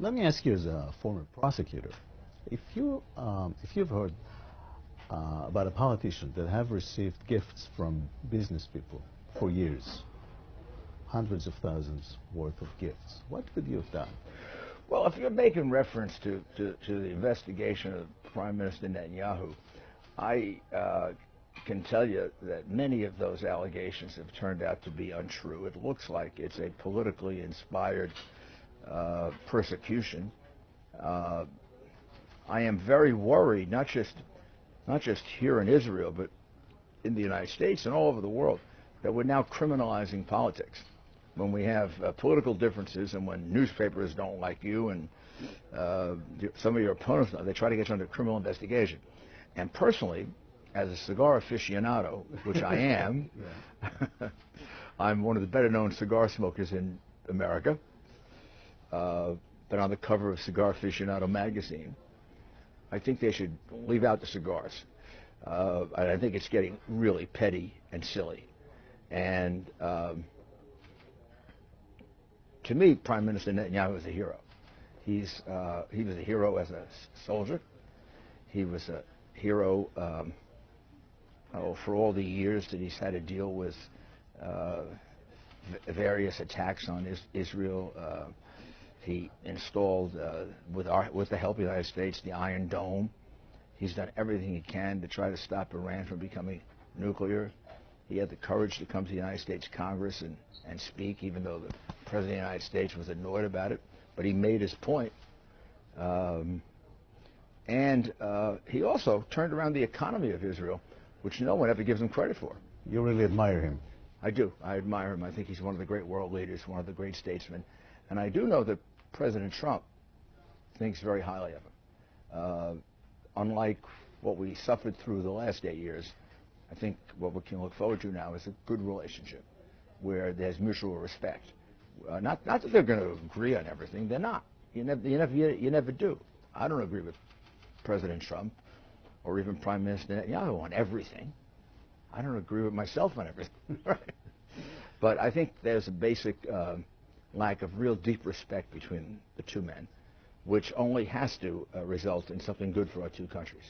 Let me ask you, as a former prosecutor, if you've heard about a politician that have received gifts from business people for years, hundreds of thousands worth of gifts, what could you have done? Well, if you're making reference to the investigation of Prime Minister Netanyahu, I can tell you that many of those allegations have turned out to be untrue. It looks like it's a politically inspired persecution. I am very worried, not just here in Israel, but in the United States and all over the world, that we're now criminalizing politics. When we have political differences and when newspapers don't like you and some of your opponents, they try to get you under criminal investigation. And personally, as a cigar aficionado, which I am, I'm one of the better known cigar smokers in America. Been on the cover of Cigar Aficionado magazine. I think they should leave out the cigars. I think it's getting really petty and silly. And to me, Prime Minister Netanyahu is a hero. He was a hero as a soldier. He was a hero for all the years that he's had to deal with various attacks on Israel. He installed, with the help of the United States, the Iron Dome. He's done everything he can to try to stop Iran from becoming nuclear. He had the courage to come to the United States Congress and speak, even though the President of the United States was annoyed about it. But he made his point. He also turned around the economy of Israel, which no one ever gives him credit for. You really admire him. I do. I admire him. I think he's one of the great world leaders, one of the great statesmen. And I do know that President Trump thinks very highly of him. Unlike what we suffered through the last 8 years, I think what we can look forward to now is a good relationship where there's mutual respect. Not that they're going to agree on everything. They're not. You never do. I don't agree with President Trump or even Prime Minister Netanyahu on everything. I don't agree with myself on everything. But I think there's a basic lack of real deep respect between the two men, which only has to result in something good for our two countries.